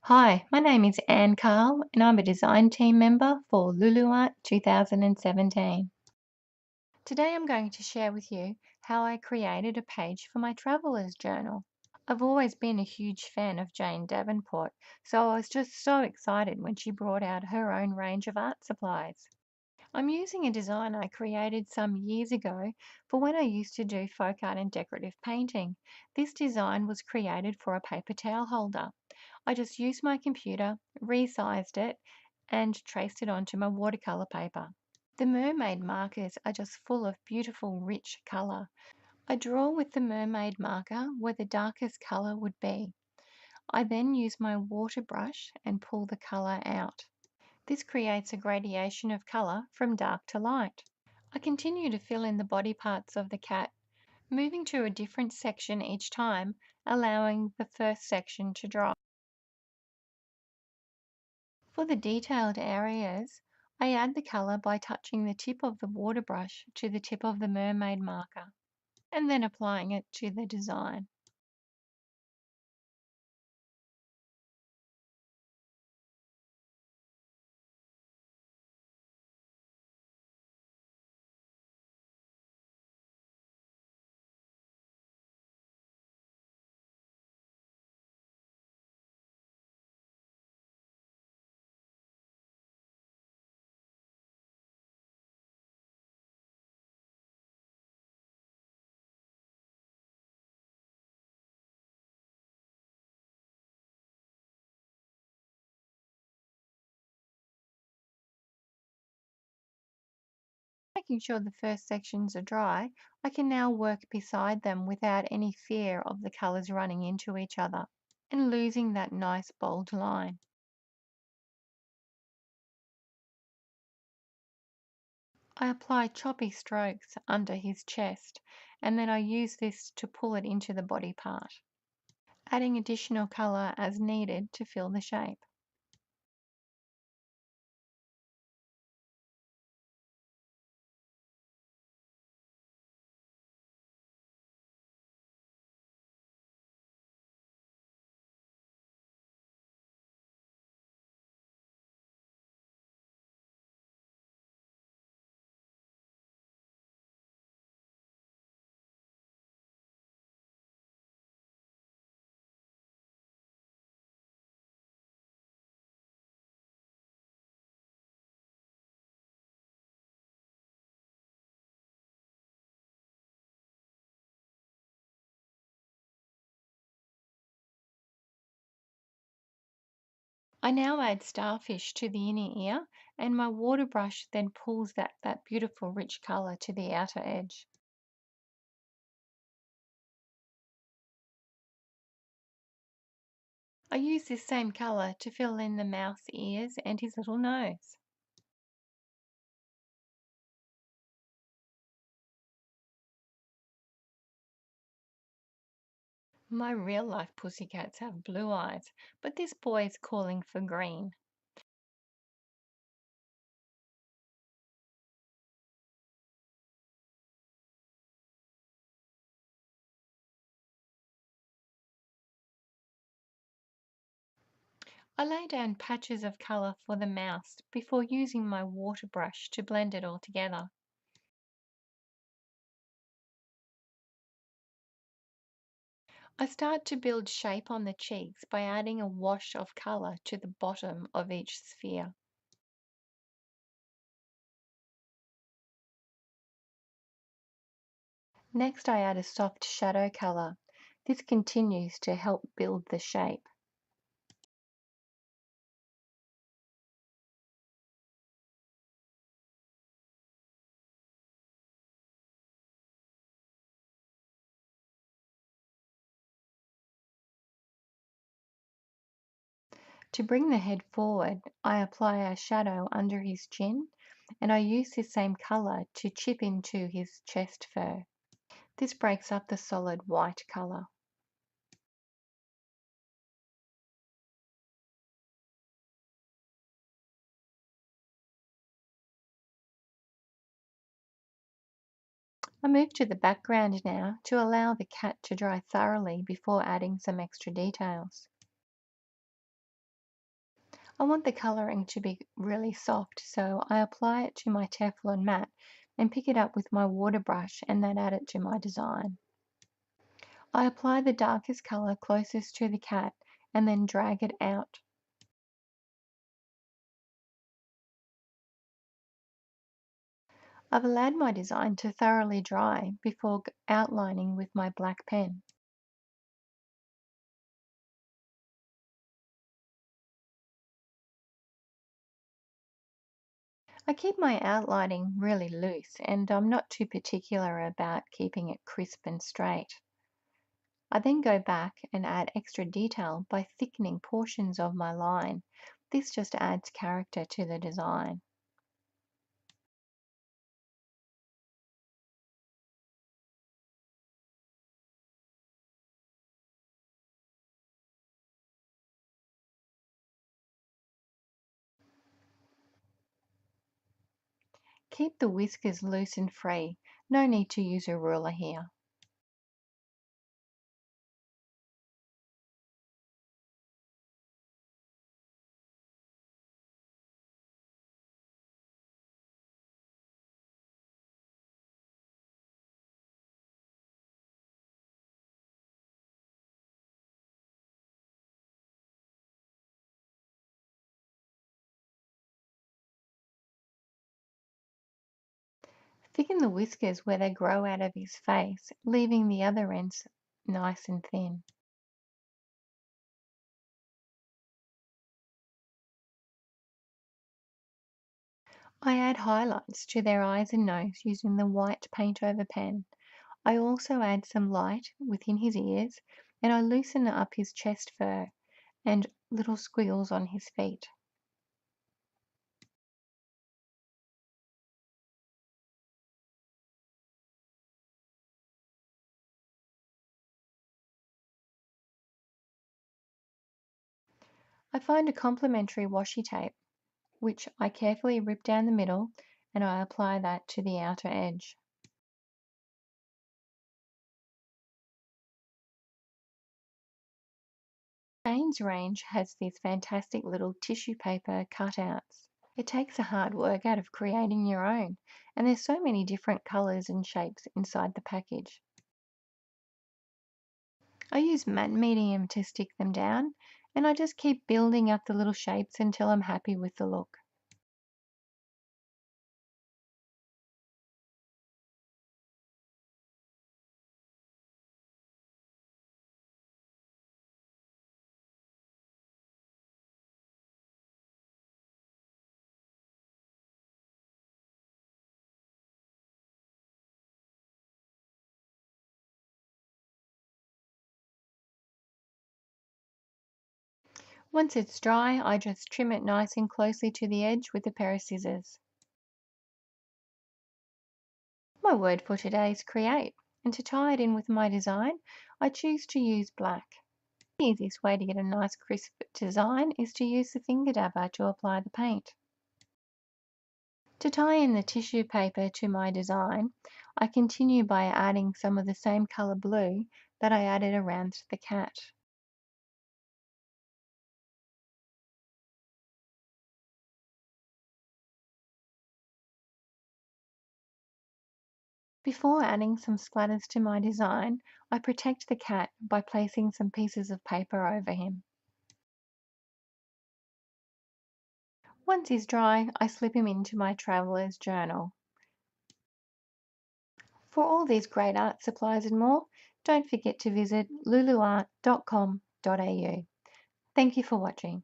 Hi, my name is Anne Cahill and I'm a design team member for Lulu Art 2017. Today I'm going to share with you how I created a page for my traveler's journal. I've always been a huge fan of Jane Davenport, so I was just so excited when she brought out her own range of art supplies. I'm using a design I created some years ago for when I used to do folk art and decorative painting. This design was created for a paper towel holder. I just used my computer, resized it, and traced it onto my watercolor paper. The mermaid markers are just full of beautiful, rich color. I draw with the mermaid marker where the darkest color would be. I then use my water brush and pull the color out. This creates a gradation of color from dark to light. I continue to fill in the body parts of the cat, moving to a different section each time, allowing the first section to dry. For the detailed areas, I add the color by touching the tip of the water brush to the tip of the mermaid marker and then applying it to the design. Making sure the first sections are dry, I can now work beside them without any fear of the colors running into each other and losing that nice bold line. I apply choppy strokes under his chest and then I use this to pull it into the body part, adding additional color as needed to fill the shape. I now add starfish to the inner ear and my water brush then pulls that beautiful rich color to the outer edge. I use this same color to fill in the mouth's ears and his little nose. My real life pussycats have blue eyes, but this boy is calling for green. I lay down patches of color for the mouth before using my water brush to blend it all together. I start to build shape on the cheeks by adding a wash of color to the bottom of each sphere. Next, I add a soft shadow color. This continues to help build the shape. To bring the head forward, I apply a shadow under his chin and I use this same color to chip into his chest fur. This breaks up the solid white color. I move to the background now to allow the cat to dry thoroughly before adding some extra details. I want the colouring to be really soft, so I apply it to my Teflon mat and pick it up with my water brush and then add it to my design. I apply the darkest colour closest to the cat and then drag it out. I've allowed my design to thoroughly dry before outlining with my black pen. I keep my outlining really loose and I'm not too particular about keeping it crisp and straight. I then go back and add extra detail by thickening portions of my line. This just adds character to the design. Keep the whiskers loose and free. No need to use a ruler here. Thicken the whiskers where they grow out of his face, leaving the other ends nice and thin. I add highlights to their eyes and nose using the white paint over pen. I also add some light within his ears and I loosen up his chest fur and little squiggles on his feet. I find a complementary washi tape, which I carefully rip down the middle and I apply that to the outer edge. Jane's range has these fantastic little tissue paper cutouts. It takes the hard work out of creating your own, and there's so many different colours and shapes inside the package. I use matte medium to stick them down, and I just keep building up the little shapes until I'm happy with the look. Once it's dry, I just trim it nice and closely to the edge with a pair of scissors. My word for today is create, and to tie it in with my design, I choose to use black. The easiest way to get a nice crisp design is to use the finger dabber to apply the paint. To tie in the tissue paper to my design, I continue by adding some of the same colour blue that I added around the cat. Before adding some splatters to my design, I protect the cat by placing some pieces of paper over him. Once he's dry, I slip him into my traveller's journal. For all these great art supplies and more, don't forget to visit luluart.com.au. Thank you for watching.